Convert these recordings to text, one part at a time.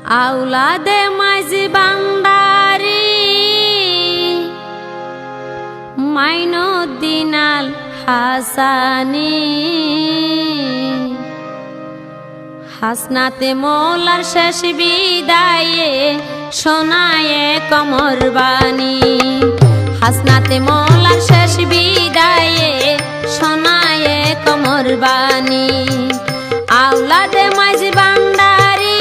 আওলাদে মাঝি বান্দারি মাইনুদ্দিন আল হাসানি হাসনাতে মৌলার শেষ বিদায়ে শোনায়ে কমর বাণী। হাসনাতে মৌলার শেষ বিদায়ে শোনায়ে কমর বাণী। আওলাদে মাঝি বান্দারি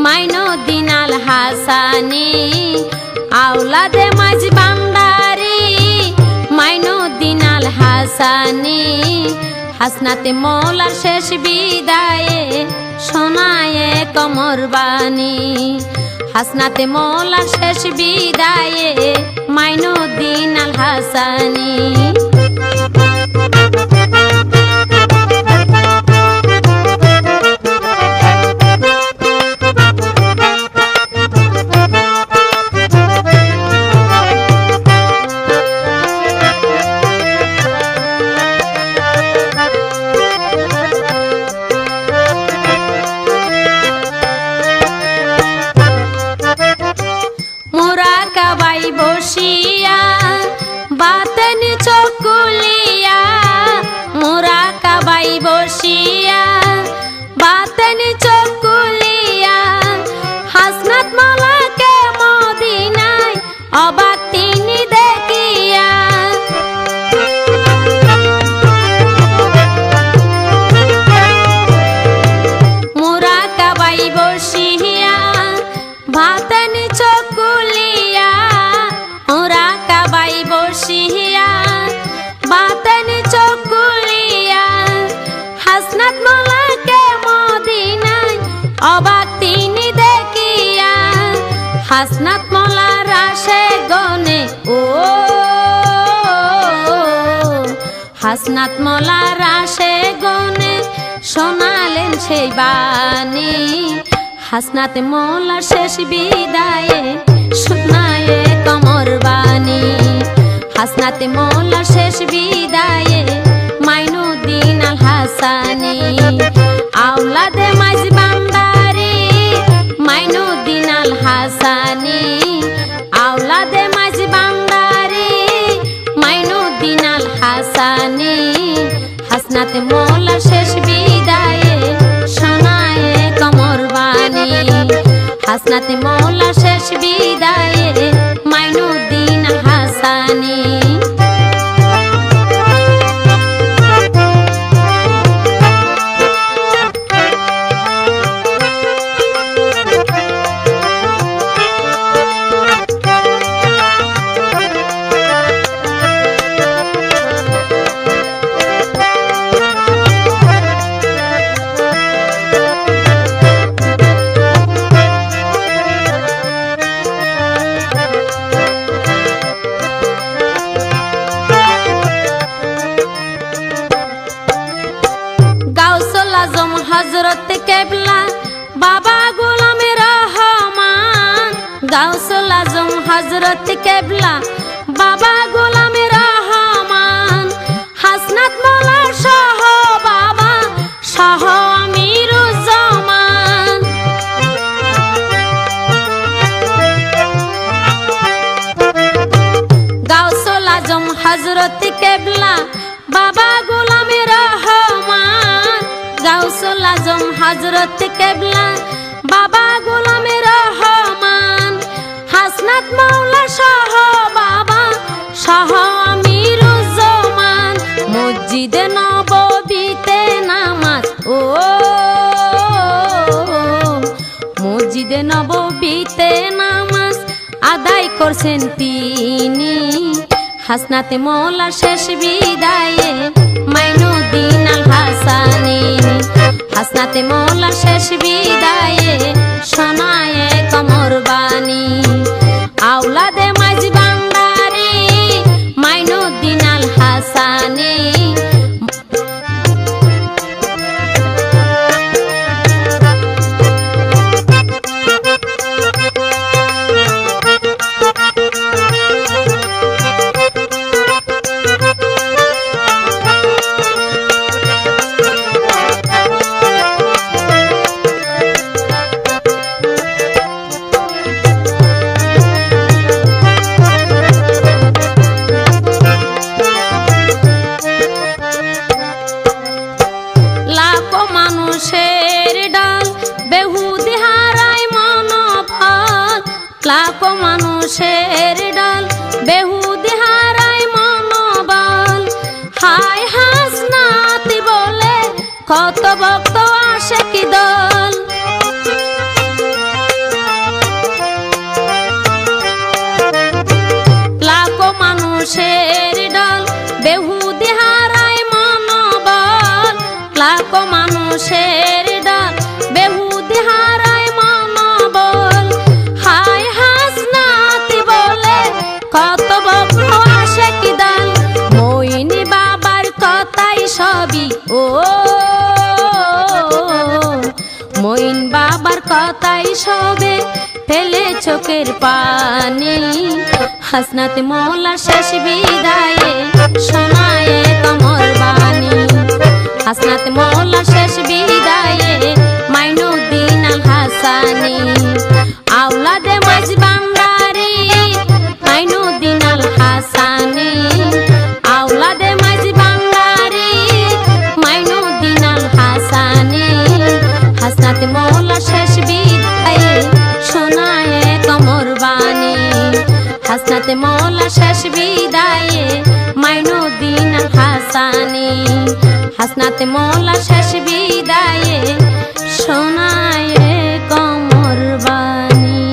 মাইনুদ্দিন আল হাসানি আওলাদে মাঝি বান্দারি মাইনুদ্দিন আল হাসানি হাসনাতে মৌলার শেষ বিদায়ে শোনায়ে কমর বাণী। হাসনাতে মৌলার শেষ বিদায়ে মাইনুদ্দিন আল হাসানি। বসিয়া বাতেন চকুলিয়া মোরা কাবাই বসিয়া বাতেন চকুলিয়া হাসনাত মালাকে মদিনায় অবাক তিনি দেখিয়া। মোরা কাবাই বসিয়া বাতেন চকুলিয়া মোরা কাবাই বসিয়া বাতেন চকুলিয়া হাসনাত মালাকে মদিনায় অবাক তিনি দেখিয়া। হাসনাত মালার রাশে গনে ও হাসনাত মালার রাশে গনে শোনালেন সেই বাণী। হাসনাতে মৌলার শেষ বিদায়ে শোনায়ে কমর বাণী। হাসনাতে মৌলার শেষ বিদায়ে মাইনুদ্দিন আল হাসানি আওলাদে মাঝি বান্দারি মাইনুদ্দিন আল হাসানি আওলাদে মাঝি বান্দারি মাইনুদ্দিন আল হাসানি হাসনাতে মৌলার শেষ বিদায়ে শোনায়ে কমর বাণী। হাসনাতে মৌলার শেষ বিদায়ে মাইনুদ্দিন আল হাসানি। হযরত কেবলা বাবা গোলামে রহমান গাউসুল আজম হযরত কেবলা বাবা গোলামে রহমান হাসনাত মাওলার সহ বাবা সহ আমিরুজ্জামান। গাউসুল আজম হযরত কেবলা বাবা গোলামে রহমান গাউসুল আজম হযরত কেবলা বাবা গোলামে রহমান হাসনাত মাওলা সহ বাবা সহ আমিরুজ্জামান। মসজিদে নববীতে নামাজ ও মসজিদে নববীতে নামাজ আদায় করছেন তিনি। হাসনাতে মৌলার শেষ বিদায়ে মাইনুদ্দিন আল হাসানি হাসনাতে মৌলার শেষ বিদায়ে শোনায়ে কমর বাণী। আওলাদে মাঝি বান্দারি মাইনুদ্দিন আল হাসানি লাখো মানুষের ডাল বেহুদি হারায় মনোবল। হায় হাসনাতি বলে কত ভক্ত আসে কি দল। লাখো মানুষের ডাল বেহুদি হারায় মনোবল। লাখো মানুষের ডাল বেহুদি হারায় মনোবল। হায় হাসনাতি বলে কত ভক্ত আসে কি দল। মইনি বাবার কথাই সবই ও মইন বাবার কথাই সবে ফেলে চোখের পানি। হাসনাত মৌলা শেষ বিদায়ে শোনায়ে কমর বাণী। হাসনাত মৌলা শেষ বিদায়ে মাইনুদ্দিন আল হাসানি। আওলাদে মাঝ বান্দারি মাইনুদ্দিন আল হাসানি। আওলাদে মাঝ বান্দারি মাইনুদ্দিন আল হাসানি। হাসনাত মৌলা শেষ বিদায়ে শোনায়ে কমর বাণী। হাসনাত মৌলা শেষ বিদায়ে মাইনুদ্দিন আল হাসানি। হাসনাত মৌলা শেষ বিদায়ে শোনায়ে কমর বাণী।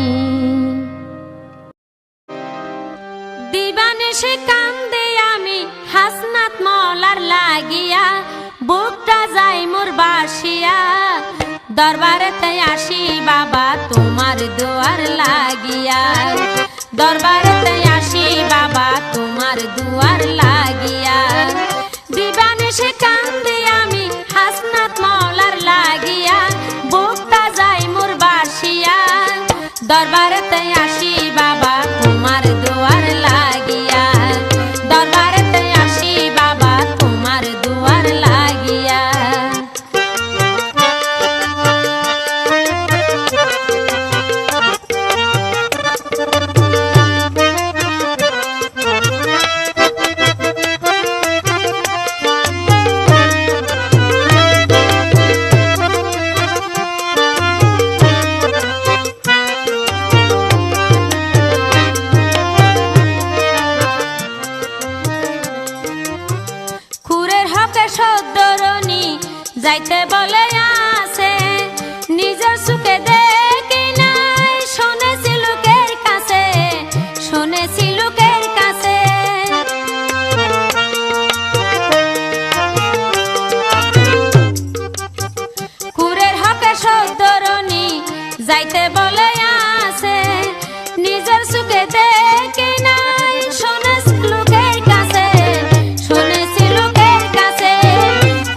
দিবানিশি কান্দে আমি হাসনাত মৌলার লাগিয়া। বুকটা যাই মোর বাসিয়া। দরবারেতে আসি বাবা তোমার দুয়ার লাগিয়া। দরবারেতে আসি বাবা তোমার দুয়ার লাগিয়া। দিবানিশি কান্দে আমি হাসনাত মৌলার লাগিয়া। বুকটা যাই মোর বাসিয়া। দরবারেতে আসি বাবা তোমার দুয়ার লাগিয়া। দরবারেতে আসি বাবা তোমার দুয়ার লাগিয়া। যাইতে বলে আছে নিজের সুখে দেখি নাই। শুনেছি লোকের কাছে শুনেছি লোকের কাছে। কুরের হকে সৌদরণী যাইতে বলে আছে নিজের সুখে দেখি নাই। শুনেছি লোকের কাছে শুনেছি লোকের কাছে।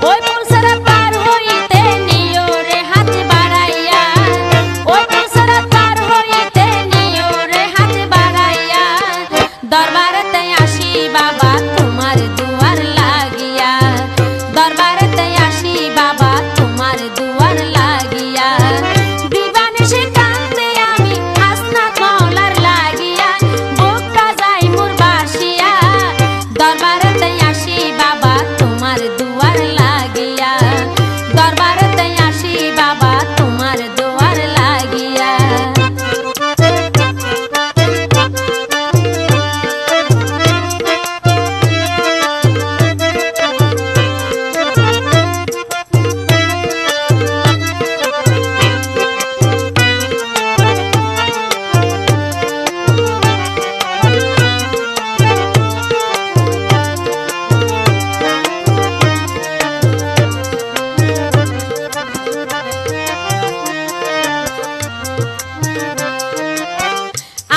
ওই পুলসারা পার হইতে নিও রে হাত বাড়াইয়া। ওই পুলসারা পার হইতে নিও রে হাত বাড়াইয়া। দরবারেতে আসি বাবা তোমার দুয়ার লাগিয়া। দরবারেতে আসি বাবা তোমার দুয়ার লাগিয়া। দিবানিশি কান্দে আমি হাসনাত মৌলার লাগিয়া। বুকটা যাই মোর বাসিয়া। দরবারেতে আসি বাবা তোমার দুয়ার লাগিয়া। দরবারেতে আসি বাবা তোমার দুয়ার লাগিয়া।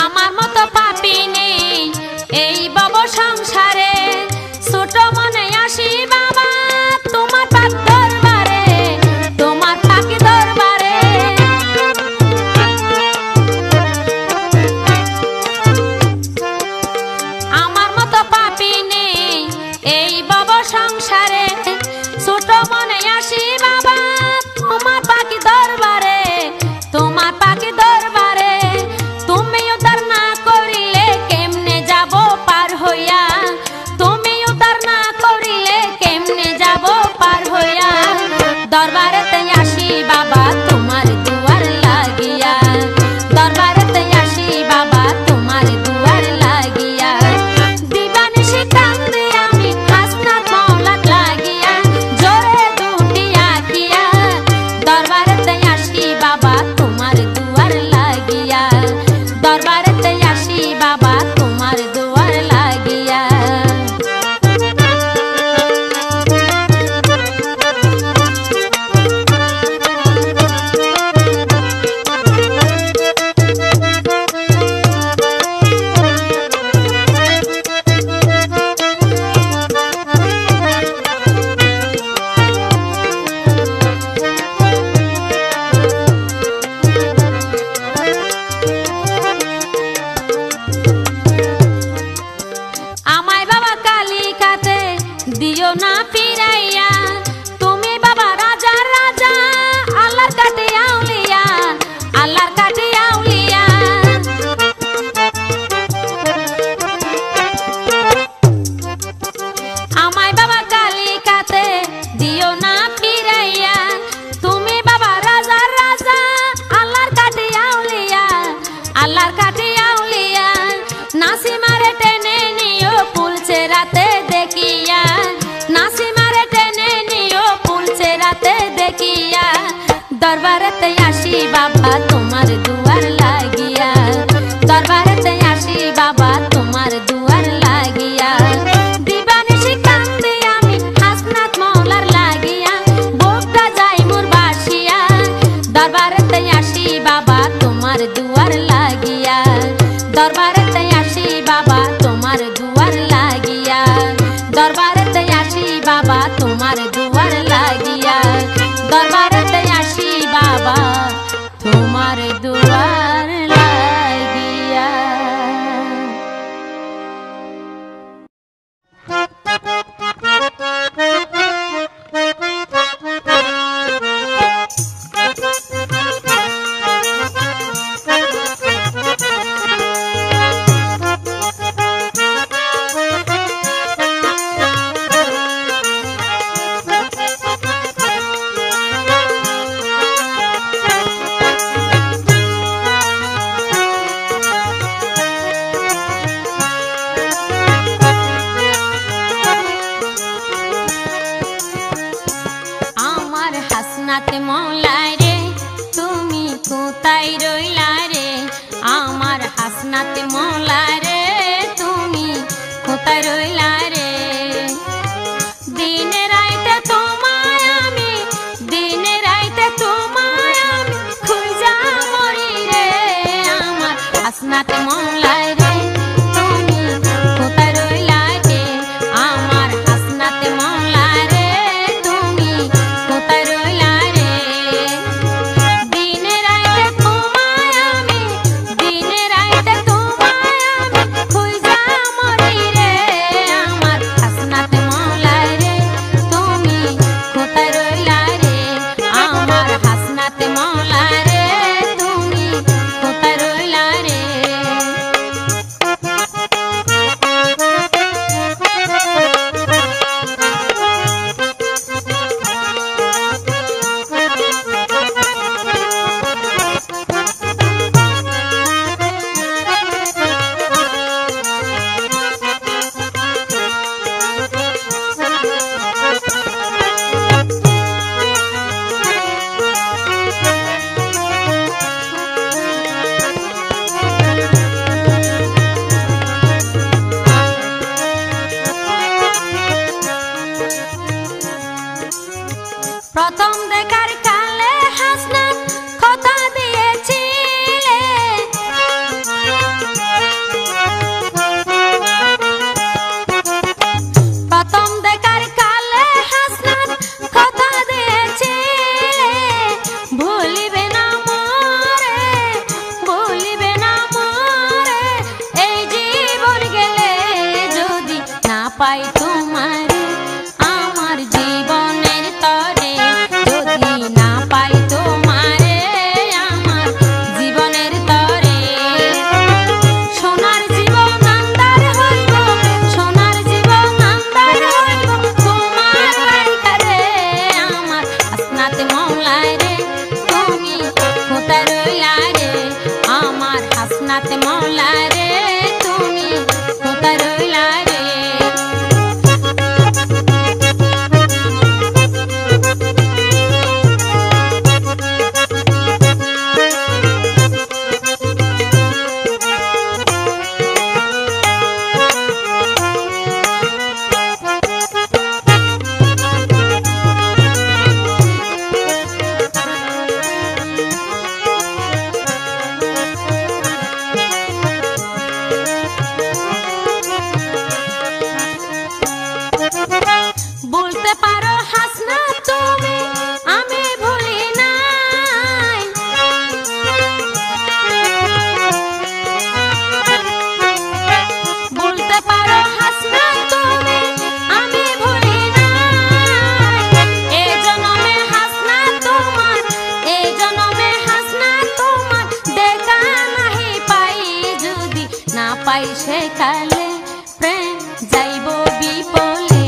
আমার মতো পাপী নেই এই ভব সংসারে। ছোট মনে আসি বাবা তোমার পাক দরবারে। তোমার পাক দরবারে। আমার মতো পাপী নেই এই ভব সংসারে। ছোট মনে আসি বাবা তোমার পাক দরবারে। তোমার পাক দরবারে। তুমি উদ্ধার না করিলে কেমনে যাব পার হইয়া। তুমি উদ্ধার না করিলে কেমনে যাব পার হইয়া। দরবারেতে আসি বাবা তোমার দুয়ার লাগিয়া। দরবারেতে আসি বাবা দরবারেতে আসি বাবা তোমার দুয়ার লাগিয়া, দরবারেতে আসি বাবা তোমার দুয়ার লাগিয়া। দিবানিশি কান্দি আমি হাসনাত মওলার লাগিয়া, বুকটা যাই মোর বাসিয়া। দরবারেতে আসি বাবা তোমার দুয়ার লাগিয়া, দরবারেতে আসি বাবা তোমার দুয়ার লাগিয়া, দরবারেতে আসি বাবা তোমার দুয়ার লাগিয়া, দরবারেতে আসি বাবা তোমার দুয়ার লাগিয়া। আমার হাসনাত মওলা রে তুমি কোথায় রইলা রে, আমার হাসনাত মওলা রে তুমি কোথায় রইলা রে। দিনে রাইতে তোমায় আমি, দিনে রাইতে তোমায় আমি খুঁজা মরি রে, আমার হাসনাত মওলা রে তুমি কোথায় রইলা রে, আমার হাসনাত মওলা রে তুমি কোথায় রইলা রে। দিনে রাইতে তোমায় আমি, দিনে রাইতে তোমায় আমি খুঁজা মরি রে, আমার হাসনাত মওলা রে তুমি কোথায় রইলা রে, আমার হাসনাত মওলা রে তুমি কোথায় রইলা রে। প্রথম দেখার কালে হাসনাত কথা দিয়েছিলে, প্রথম দেখার কালে হাসনাত কথা দিয়েছিলে, ভুলিবে না মোরে, ভুলিবে না মোরে, এই জীবন গেলে যদি না পাই তোমারে, আমার জীবনের তরে যদি না পাই তোমারে, আমার জীবনের তরে সোনার জীবন আন্দার হইব, সোনার জীবন আন্দার হইব তোমার লাইগা রে, আমার হাসনাত মওলা রে তুমি কোথায় রইলা রে, আমার হাসনাত মওলা রে তুমি কোথায় রইলা রে। বলতে পারো হাসনাত তুমি আমি ভুলি নাই, বলতে পারো হাসনাত তুমি আমি ভুলি নাই, এই জনমে হাসনাত তোমার, এই জনমে হাসনাত তোমার দেখা নাহি পাই, যদি না পাই সে কালে প্রেম যাইব বিপলে,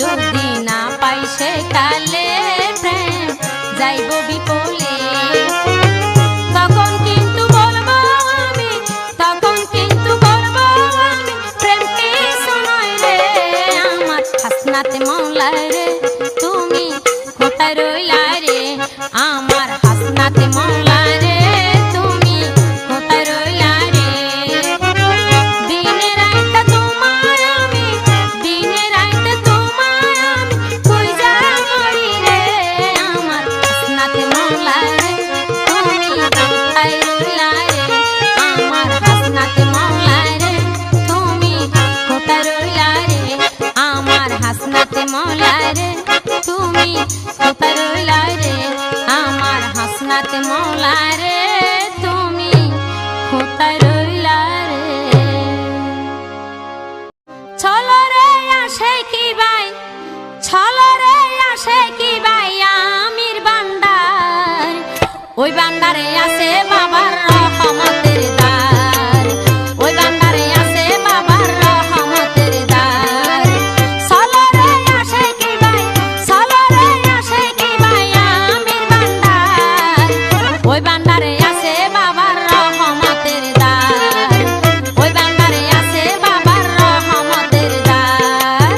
যদি না পাই সে কালে প্রেম যাইব বিপলে। তখন কিন্তু বলবো আমি, তখন কিন্তু বলবো আমি প্রেম কিছু নয় রে, আমার হাসনাত মওলা রে তুমি কোথায় রইলা রে, আমার হাসনাত কোথায় রইলা রে আমার হাসনাত মওলা রে তুমি কোথায় রইলা রে চলো রে আসে কি ভাই চলো রে আসে কি ভাই আমির বান্দার ওই বান্দারে আছে বাবার রহমতের দ্বার ওই বান্দারে আছে বাবার রহমতের দ্বার চলো রে আসে কি ভাই চলো রে আসে কি ভাই আমির বান্দার ওই বান্দারে আছে বাবার রহমতের দ্বার ওই বান্দারে আছে বাবার রহমতের দ্বার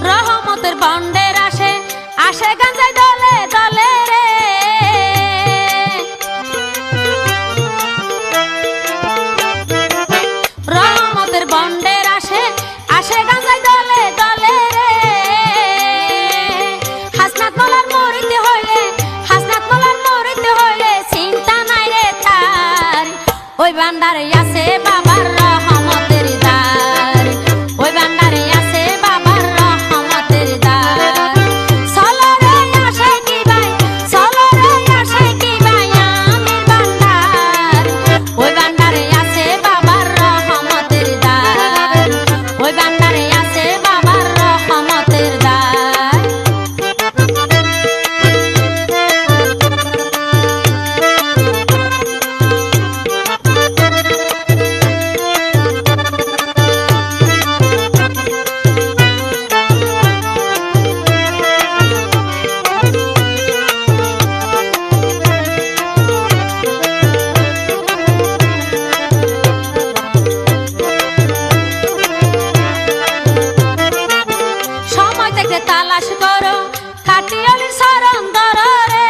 রহমতের বন্ডের আসে আসে গাঞ্জায় দলে দলে রে রহমতের বন্ডের আসে আসে গাঞ্জায় দলে দলে রে হাসনাত মওলার মরিতে হইলে হাসনাত মওলার মরিতে হইলে চিন্তা নাই রে তার ওই বান্দারে আছে বাবার রহমতের দ্বার ওই বান্দারে আছে বাবার রহমতের দ্বার চলো রে আসে কি ভাই চলো রে আসে কি ভাই আমির বান্দার ওই বান্দারে আছে বাবার রহমতের দ্বার ওই বান্দারে আছে বাবার রহমতের দ্বার সময় থেকে তালাশ করো কাটিয়ালির শরণ ধরো রে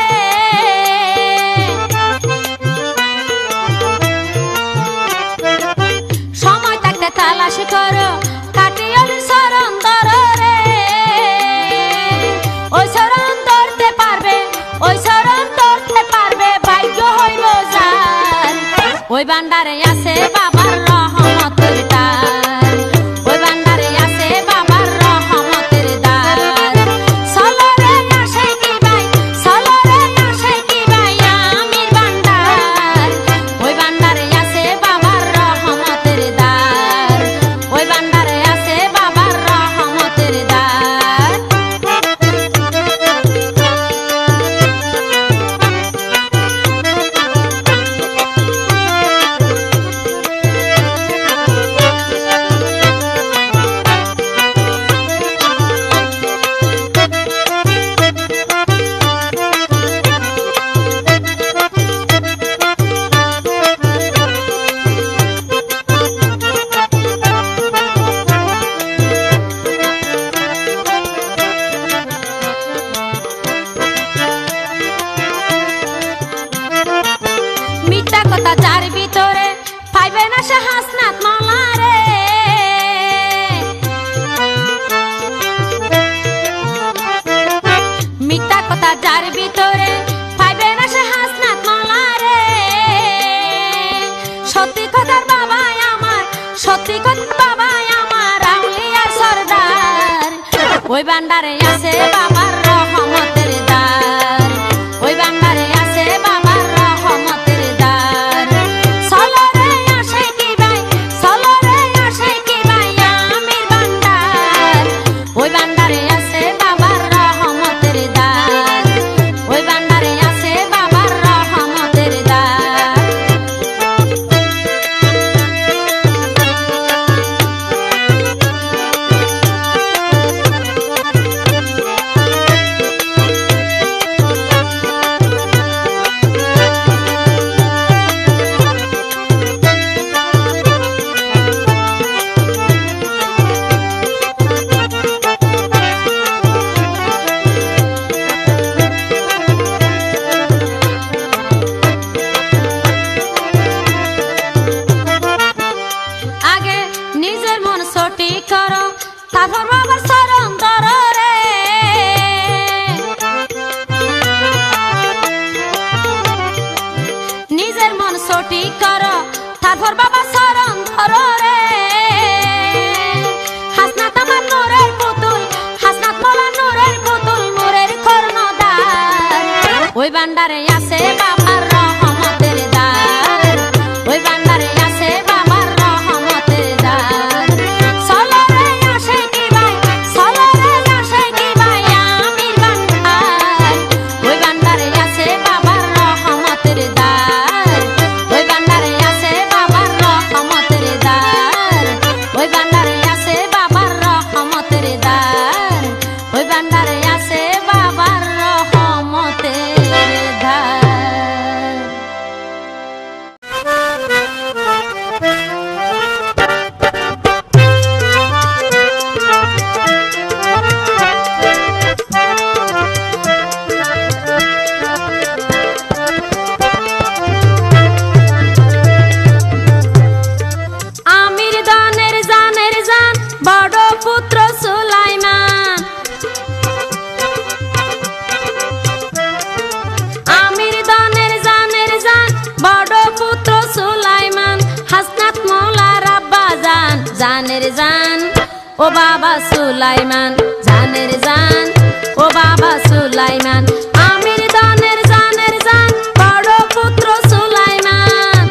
সময় থাকতে তালাশ করো কাটিয়ালির শরণ ধরো রে ওই শরণ ধরতে পারবে ওই শরণ ধরতে পারবে ভাগ্য হইল যার ওই বান্দারে আছে বাবার রহমতের দ্বার ওই বান্দারে আছে বাবার রহমতের দ্বার চলো রে আসে কি ভাই চলো রে আসে কি ভাই আমির বান্দার ওই বান্দারে আছে বাবার রহমতের দ্বার ওই বান্দারে আছে বাবার রহমতের দ্বার মিথ্যা কথা যার ভিতরে পাইবে না সে হাসনাত মওলা রে মিথ্যা কথা যার ভিতরে পাইবে না সে হাসনাত মওলা রে সত্যি কথার বাবা আমার সত্যি কথার বাবা আমার আউলিয়ার সরদার ওই বান্দারে আছে বাবার রহমতের দ্বার ওই বান্দারে আছে বাবার রহমতের দ্বার চলো রে আসে কি ভাই চলো রে আসে কি ভাই আমির বান্দার ওই বান্দারে আছে বাবার রহমতের দ্বার ওই বান্দারে আছে বাবার রহমতের দ্বার নিজের মন সঠিক করো তারপর বাবার শরণ ধরো রে। নিজের মন সঠিক করো তারপর বাবা শরণ ধরো রে। হাসনাত আমার নূরের পুতুল, হাসনাত মোলা নূরের পুতুল, নূরের কর্ণধার। ওই ভান্ডারে আছে বাবার রহমতের দ্বার, ওই ভান্ডারে আছে বাবার রহমতের দ্বার। চলো রে আসে কি ভাই, চলো রে আসে কি ভাই আমির ভান্ডার। ওই ভান্ডারে আছে বাবার রহমতের দ্বার, ওই ভান্ডারে আছে বাবার রহমতের দ্বার, ওই ভান্ডারে আছে বাবার রহমতের দ্বার, ওই ভান্ডারে আছে বাবার রহমতের দ্বার। আমির দানের জানের জান বড় পুত্র সুলাইমান। আমির দানের জানের জান বড় পুত্র সুলাইমান। হাসনাত মৌলার আব্বা জান জানের জান ও বাবা সুলাইমান, জানের জান ও বাবা সুলাইমান। আমির দানের জানের জান বড় পুত্র সুলাইমান।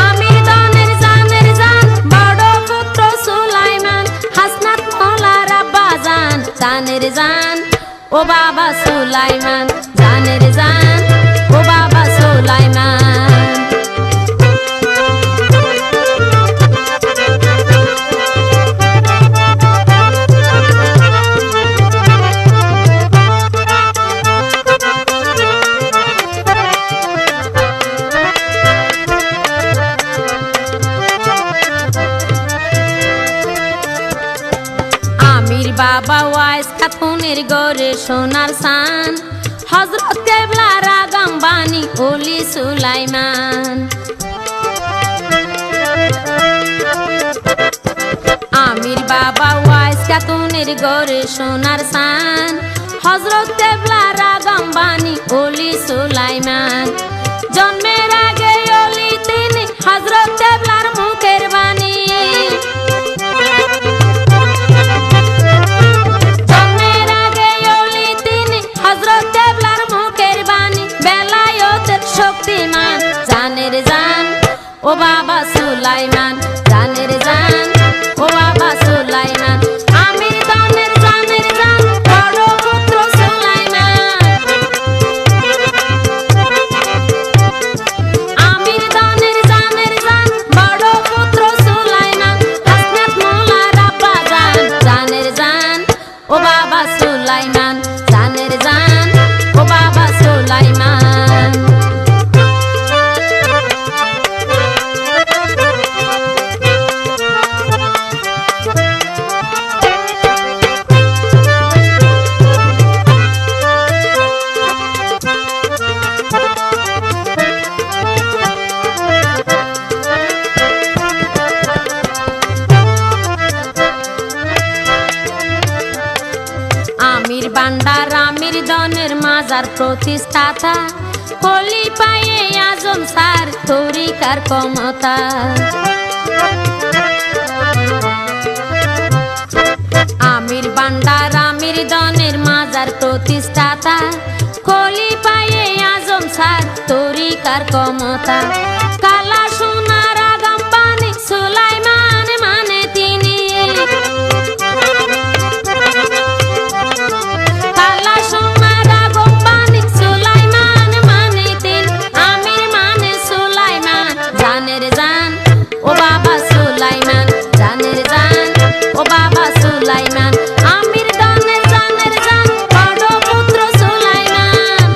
আমির দানের জানের জান বড় পুত্র সুলাইমান। হাসনাত মৌলার আব্বা জান জানের জান ও বাবা সুলাইমান, জানের জান ও বাবা সুলাইমান। আমির বাবা ওয়াইস খাতুনের গড়ে সোনার সান। হযরত কেবলার আগাম বাণী ওলি সুলাইমান। আমির বাবা ওয়াইস খাতুনের গড়ে সোনার সান। হযরত কেবলার আগাম বাণী ওলি সুলাইমান। জন্মের আগে ওলি তিনি হযরত কেবলার মুখের বাণী। জন্মের আগে ওলি তিনি হযরত কেবলার মুখের বাণী। বেলায়েতের শক্তিমান জানের জান ও বাবা সুলাইমান, জানের জান ও বাবা সুলাইমান। আমির দানের জানের জান বড় পুত্র সুলাইমান। আমির দানের জানের জান বড় পুত্র সুলাইমান। হাসনাত মৌলার আব্বা জান জানের জান ও বাবা সুলাইমান, জানের জান ও বাবা সুলাইমান। আমির ভান্ডার আমির দনের মাজার প্রতিষ্ঠাতা। হলি পায়ে আজম সার তরিকার ক্ষমতা। আমির ভান্ডার আমির দনের মাজার প্রতিষ্ঠাতা। হলি পায়ে আজম সার তরিকার ক্ষমতা। কালা সোনার আগাম বাণী সুলাইমান মানে তিনি। কালা সোনার আগাম বাণী সুলাইমান মানে তিনি। আমির মানে সুলাইমান, জানের জান ও বাবা সুলাইমান, জানের জান ও বাবা সুলাইমান। আমির দানের জানের জান বড় পুত্র সুলাইমান।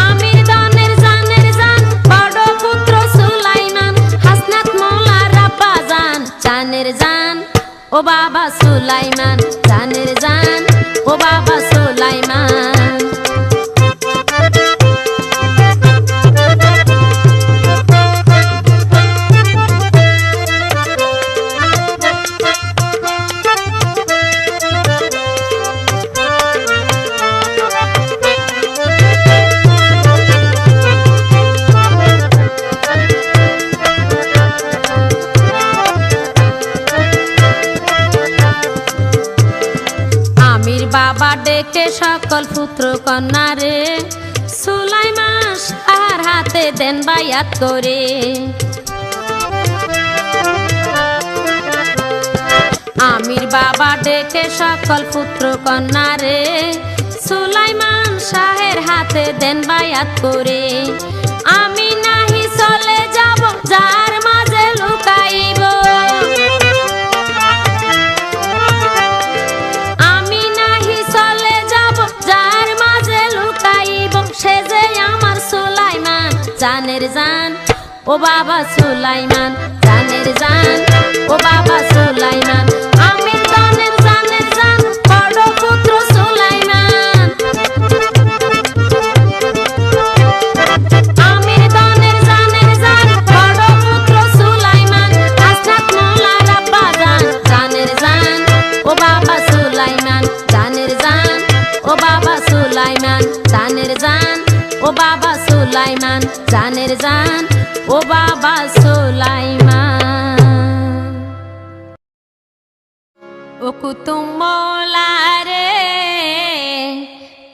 আমির দানের জানের জান বড় পুত্র সুলাইমান। হাসনাত মৌলার আব্বা জান জানের জান ও বাবা সুলাইমান, জানের জান ও বাবা সুলাইমান। ডেকে সকল পুত্র কন্যা রে সুলাইমান শাহর হাতে দেন বায়াত করে। আমির বাবা ডেকে সকল পুত্র কন্যা রে সুলাইমান শাহের হাতে দেন বায়াত করে। আমি নাহি চলে যাব যার মাঝে লুকাইব, আমি নাহি চলে যাব যার মাঝে লুকাইব, সে যে আমার সুলাইমান জানের জান ও বাবা সুলাইমান জানের জান ও বাবা সুলাইমান। আমি জানের জান বড় পুত্র সুলাইমান, আমি জানের জান বড় পুত্র সুলাইমান। আসনাত মোল্লার আব্বা জানের জান ও বাবা সুলাইমান জানের জান ও বাবা সুলাইমান জানের জান ও বাবা সুলাইমান জানের জান ও বাবা সুলাইমান। ও কুতুম মৌলা রে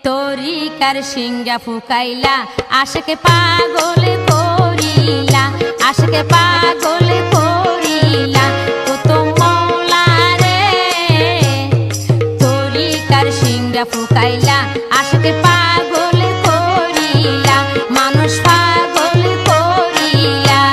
তরিকার সিংহা ফুকাইলা, আশেকে পাগল করিলা, আশেকে পাগল করিলা। কুতুম মৌলা রে তরিকার সিংহা ফুকাইলা, আশেকে পাগল করিলা, মানুষ পাগল করিলা।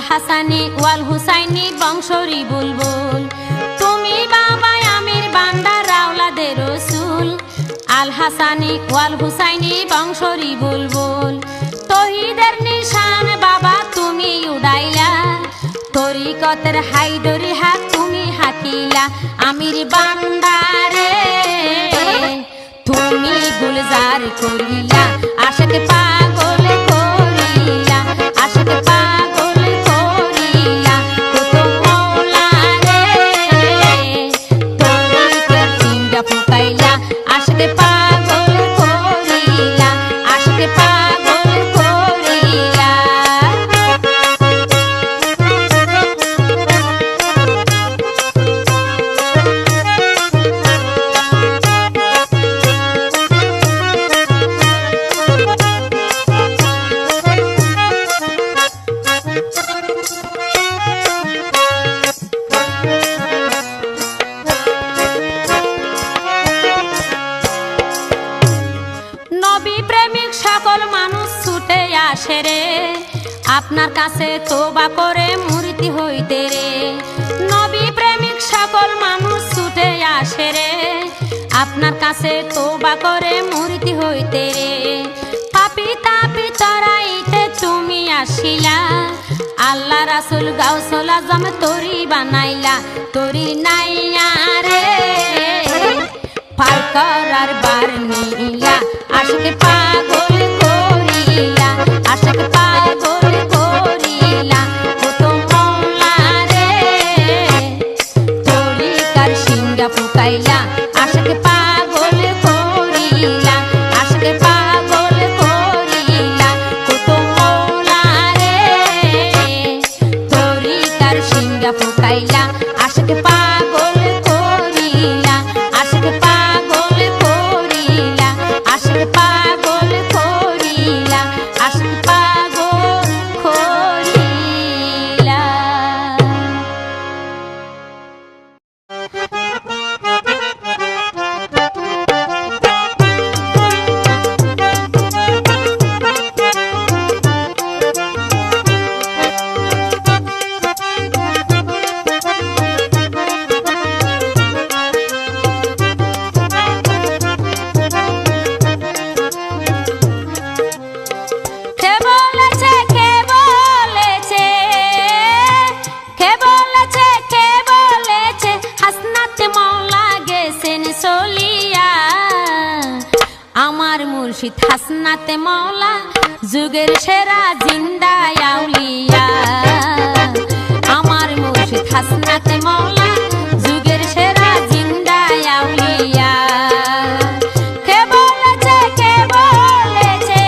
হাসানি ওয়াল হুসাইনি বংশরি বুলবুল, তুমি বাবা আমির বান্দার আওলাদের রসুল। আল হাসানি ওয়াল হুসাইনি বংশরি বুলবুল, তহিদের নিশান বাবা তুমি উড়াইলা, তরিকতের হাইদরি হাত তুমি হাকিলা। আমির বান্দারে তুমি গুলজার করিলা, আশাকে পাগল করিলা, আশাকে পাগল করিলা। কুতুম মৌলা রে তরিকার সিংহা ফুকাইলা, আশাকে পাগল করিলা, আশাকে পাগল করিলা। আপনার কাছে তোবা করে মূর্তি হইতে রে, নবী প্রেমিক সকল মানুষ ছুটে আসে রে, আপনার কাছে তোবা করে মূর্তি হইতে রে। পাপি তাপি তরাইতে তুমি আসিলা, আল্লাহ রাসূল গাউসুল আজম তরি বানাইলা, তরি নাইয়া রে পার করার বার নিলা, আশিকে পাগল করিলা, আশিকে পাগল করিলা। কুতুম মৌলা রে তরিকার সিংহা ফুকাইলা, আশিকে পাগল করিলা, আশিকে পাগল করিলা। কুতুম মৌলা রে তরিকার সিংহা ফুকাইলা, আশিকে পাগল করিলা, আশিকে পাগল করিলা, আশিকে পাগল হাসনাতে মওলা যুগের সেরা জিন্দা আউলিয়া আমার মুর্শিদ হাসনাতে মওলা যুগের সেরা জিন্দা আউলিয়া কে বলেছে কে বলেছে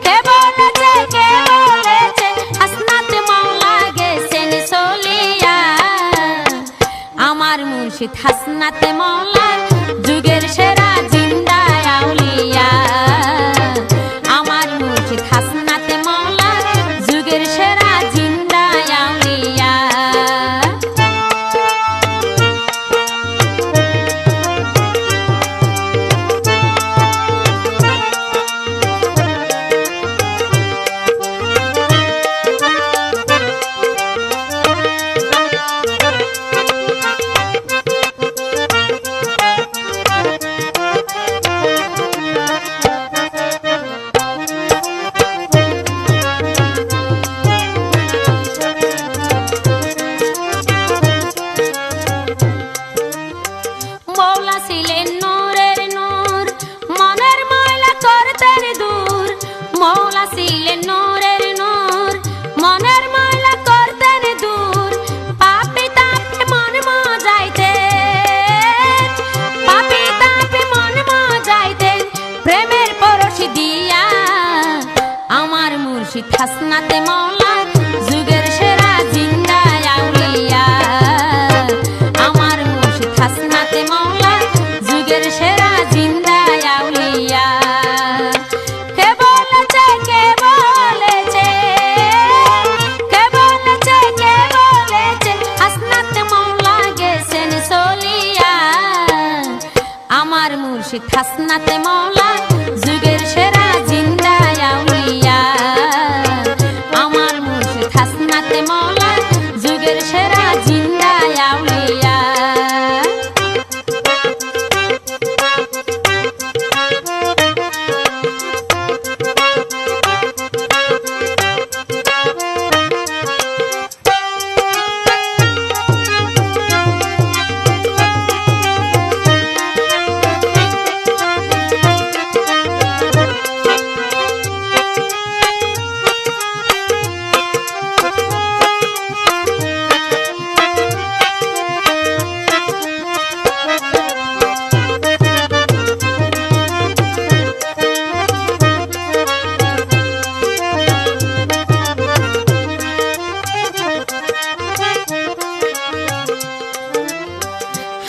কে বলেছে কে বলেছে হাসনাতে মওলা গেছেন চলিয়া আমার মুর্শিদ হাসনাতে মওলা যুগের সেরা জিন্দা আউলিয়া আমার মুর্শিদ হাসনাতে মওলা যুগের সেরা জিন্দা আউলিয়া মওলা ছিলেন নূরের নূর মনের ময়লা করতেন দূর মওলা ছিলেন নূরের নূর মনের ময়লা করতেন দূর পাপী তাপে মন মজাইতেন পাপী তাপে মন মজাইতেন প্রেমের পরশি দিয়া আমার মুর্শিদ হাসনাতে মওলা যুগের সেরা জিন্দা আউলিয়া আমার মুর্শিদ হাসনাতে মওলা যুগের সেরা জিন্দা আউলিয়া কে বলেছে কে বলেছে কে বলেছে কে বলেছে হাসনাতে মওলা গেছেন চলিয়া আমার মুর্শিদ হাসনাতে মওলা যুগের সেরা জিন্দা আউলিয়া আমার মুর্শিদ হাসনাতে মওলা যুগের সেরা জিন্দা আউলিয়া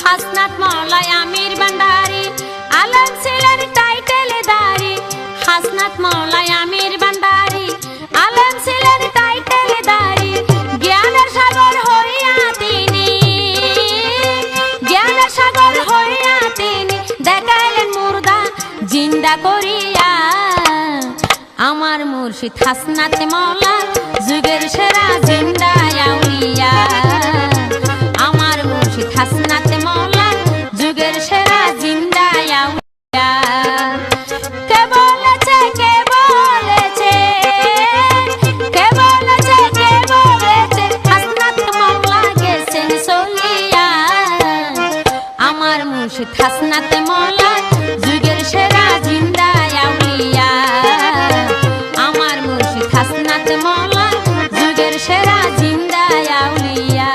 হাসনাত মওলা আমির ভান্ডারী আলম ছিলেন টাইটেলদারি হাসনাত মওলা আমির ভান্ডারী আলম ছিলেন টাইটেলদারি জ্ঞানের সাগর হইয়া তিনি জ্ঞানের সাগর হইয়া তিনি দেখাইলেন মুর্দা জিন্দা করিয়া আমার মুর্শিদ হাসনাতে মওলা যুগের সেরা জিন্দা আউলিয়া আমার মুর্শিদ হাসনাতে মওলা যুগের সেরা জিন্দা আউলিয়া কে বলেছে কে বলেছে কে বলেছে কে বলেছে হাসনাতে মওলা গেছেন চলিয়া আমার মুর্শিদ হাসনাতে মওলা যুগের সেরা জিন্দা আউলিয়া আমার মুর্শিদ হাসনাতে মওলা যুগের সেরা জিন্দা আউলিয়া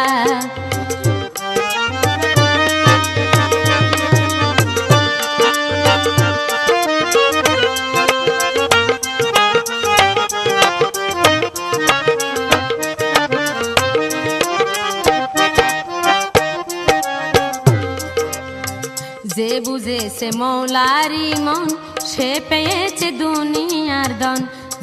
যে বুঝেছে মওলারি মন সে পেয়েছে দুনিয়ার ধন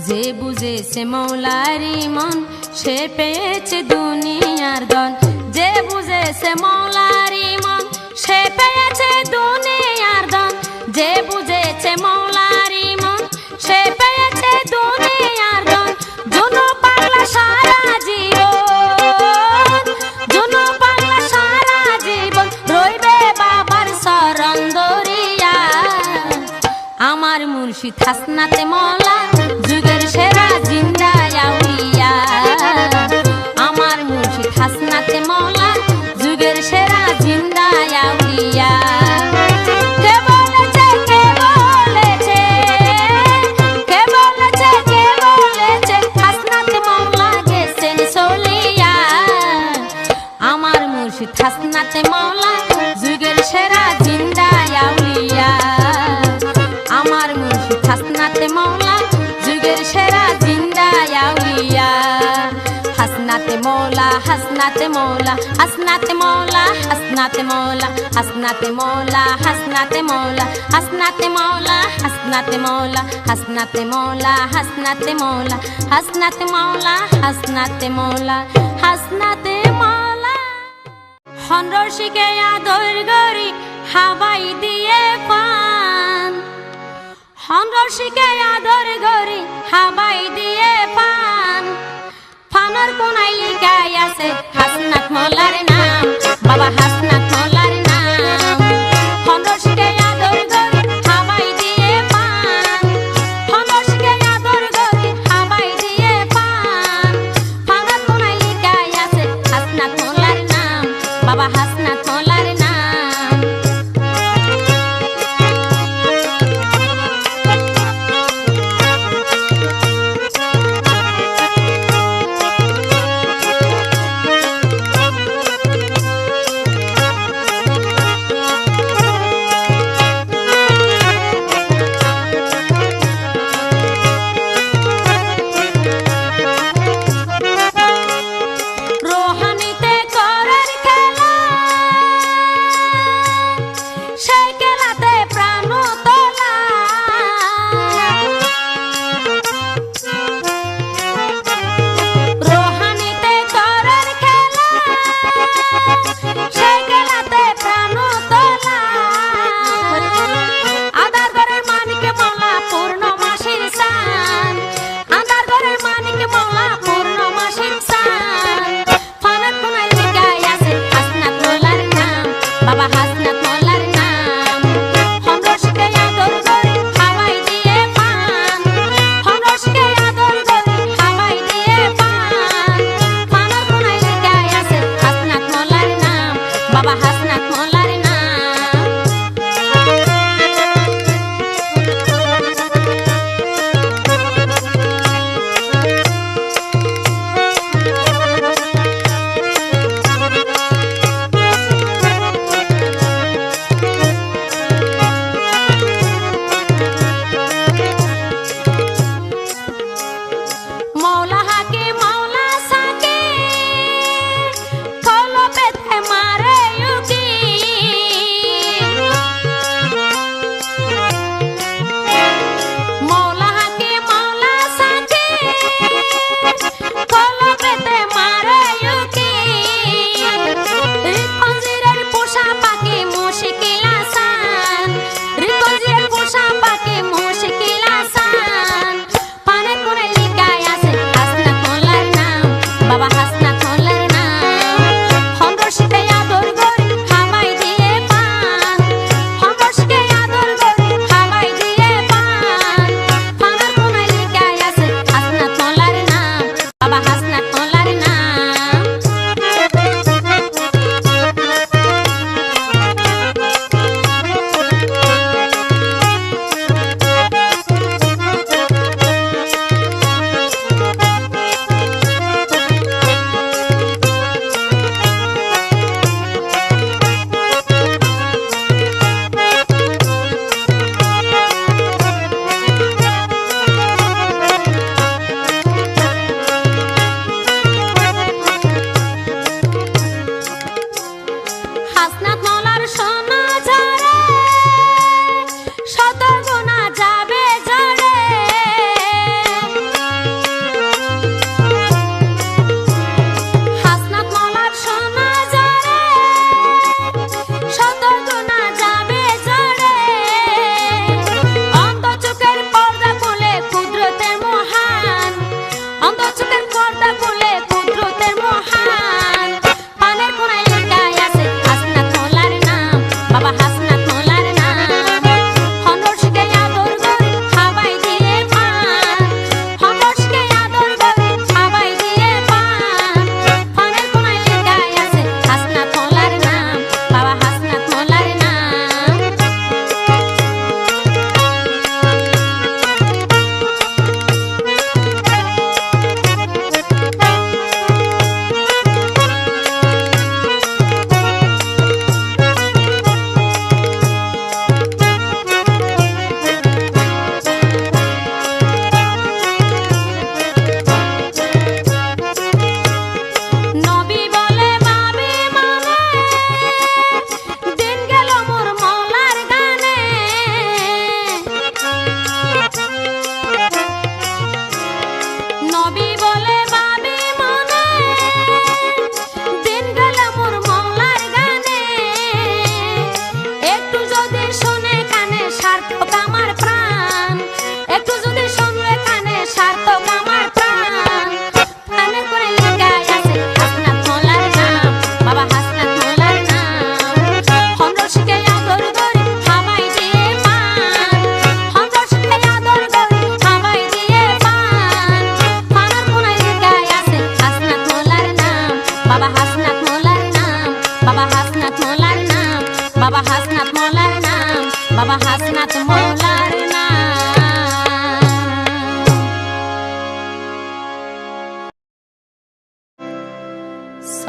যে বুঝেছে মওলারি মন সে পেয়েছে দুনিয়ার ধন যে বুঝেছে মওলারি মন সে পেয়েছে দুনিয়ার ধন যে বুঝেছে মওলারি মন সে পেয়েছে দুনিয়ার ধন জুনু পাগলা সারা জীবন জুনু পাগলা সারা জীবন রইবে বাবার শরণ ধরিয়া আমার মুর্শিদ হাসনাতে মওলা যুগের সেরা জিন্দা আউলিয়া আমার মুর্শিদ হাসনাতে মওলা যুগের সেরা জিন্দা আউলিয়া কে বলেছে কে বলেছে হাসনাতে মৌলা যুগের সেরা জিন্দা আউলিয়া হাসনাতে মৌলা হাসনাতে মৌলা হাসনাতে মৌলা হাসনাতে মৌলা হাসনাতে মৌলা হাসনাতে মৌলা হাসনাতে মৌলা হাসনাতে মৌলা হাসনাতে মৌলা হাসনাতে মৌলা হাসনাতে মৌলা হাসনাতে মৌলা হাসনাতে মৌলা হনরসিকে আদর গরি হাওয়াই দিয়ে পান হনরসিকে আদর গরি হাওয়াই দিয়ে পান ফানার কোনায় লিখাই আছে হাসনাত মৌলার নাম বাবা হাসনাত মৌলার নাম হনরসিকে আদর গরি হাওয়াই দিয়ে পান হনরসিকে আদর গরি হাওয়াই দিয়ে পান ফানার কোনায় লিখাই আছে হাসনাত মৌলার নাম বাবা হাসনাত মৌলার নাম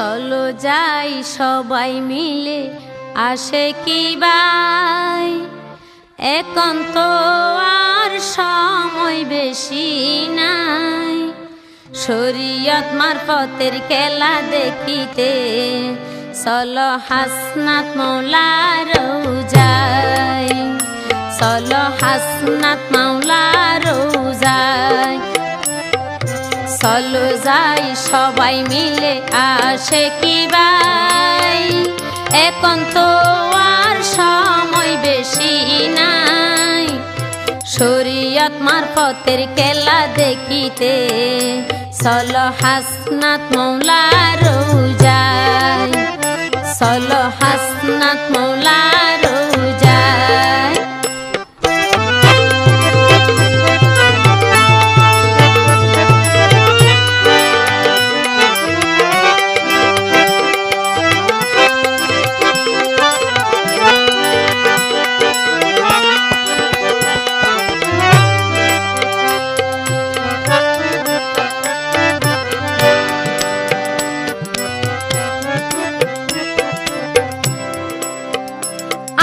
চলো যাই সবাই মিলে আসে কি ভাই, এখন তো আর সময় বেশি নাই। শরীয়ত মারফতের খেলা দেখিতে চলো হাসনাত মৌলার রওজায়, চলো হাসনাত মৌলার রওজায়। চলো যাই সবাই মিলে আসে কি ভাই, এখন তো আর সময় বেশি নাই। শরীয়ত মারফতের খেলা দেখিতে চলো হাসনাত মৌলার রওজায়, চলো হাসনাত মৌলার রওজায়।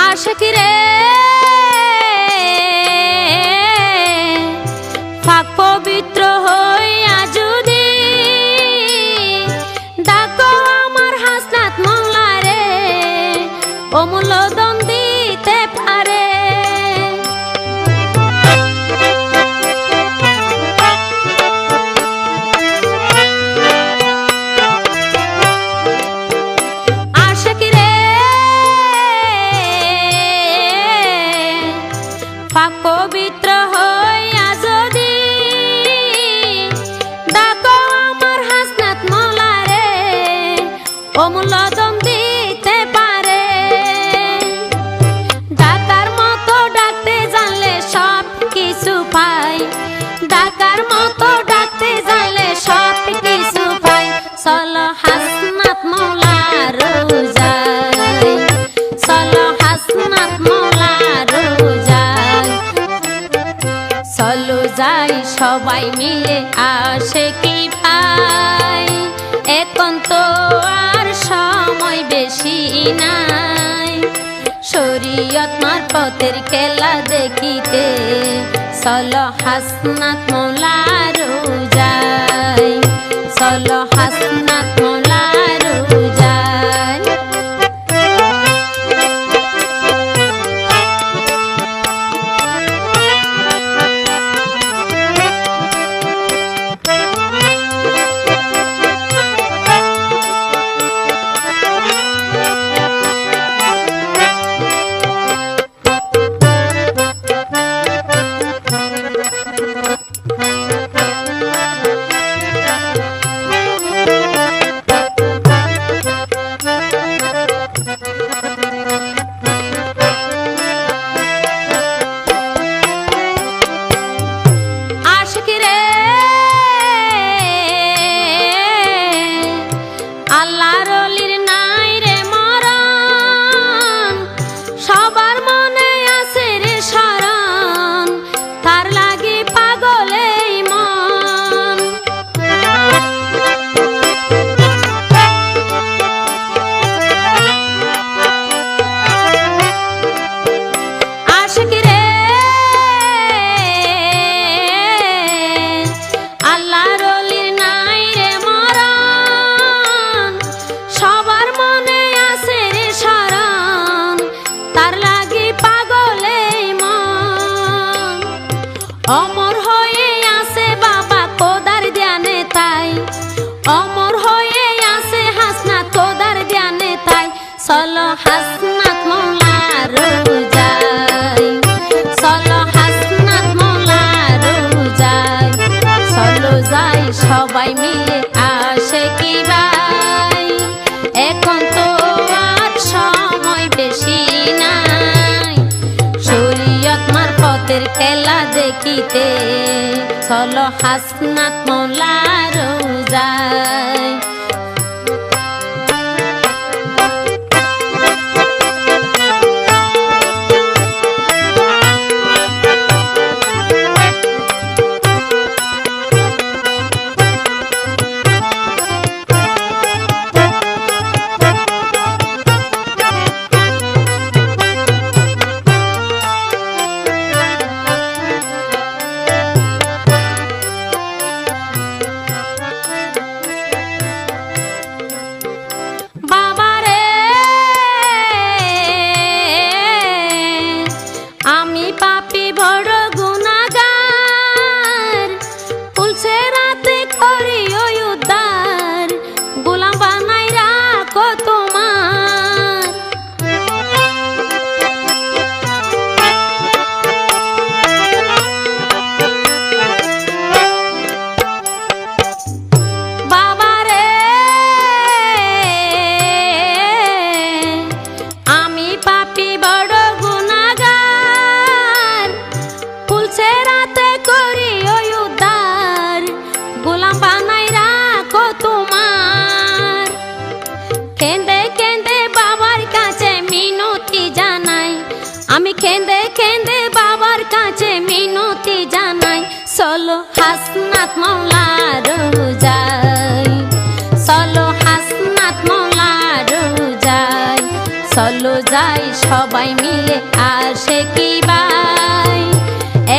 আশিক রে পাক পবিত্র হইয়া যদি ডাকো আমার হাসনাত মৌলা রে, অমূল্য দান দিতে পারে। পবিত্র হইয়া যদি ডাকো আমার হাসনাত মৌলা রে, অমূল্য দান দিতে পারে। ডাকার মতো ডাকতে জানলে সব কিছু পাই, ডাকার মতো ডাকতে জানলে সব কিছু পাই। চলো হাসনাত মৌলার রওজায়, চলো হাসনাত মৌলার রওজায়। চলো যাই সবাই মিলে আসে কি ভাই, এখন তো আর সময় বেশি নাই। শরীয়ত মারফতের খেলা দেখিতে চলো হাসনাত মৌলার রওজায়, চলো হাসনাত মৌলার রওজায়। আল্লাহর ওলির নাই রে মরণ, সবার মনে আছে রে শরণ, তার লাগি পাগল এই মন। আশিক রে আল্লাহর ওলির নাই রে মরণ, সবার মনে আছে রে শরণ, তার লাগি পাগল এই মন। অমর হয়ে আছে বাবা খোদার ধ্যানে তাই, অমর হয়ে আছে হাসনাত খোদার ধ্যানে তাই। চলো হাসনাত মৌলার রওজায়, চলো হাসনাত মৌলার রওজায়। চলো যাই সবাই মিলে আসে কি ভাই, এখন তো আর সময় বেশি নাই। শরীয়ত মারফতের খেলা দেখিতে চলো হাসনাত মৌলার রওজায়। চলো হাসনাত মৌলার রোজায়, চলো হাসনাত মৌলার রোজায়, চলো যাই সবাই মিলে আশিকি ভাই।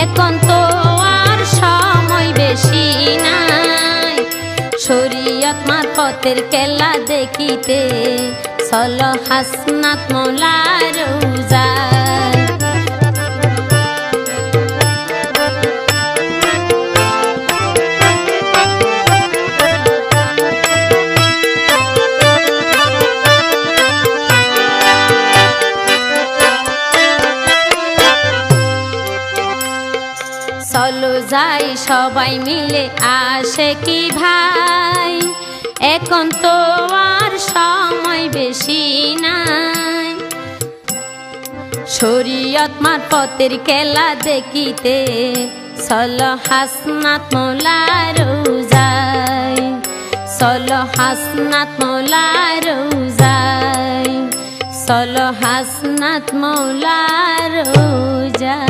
এখন তো আর সময় বেশি নাই, শরীয়ত মারফতের খেলা দেখিতে, চলো হাসনাত মৌলার রোজায়। চলো যাই সবাই মিলে আশিকি ভাই। এখন তো আর সময় বেশি নাই, শরীয়ত মারফতের খেলা দেখিতে, চলো হাসনাত মৌলার রোজায়, চলো হাসনাত মৌলার রোজায়, চলো হাসনাত মৌলার রোজায়।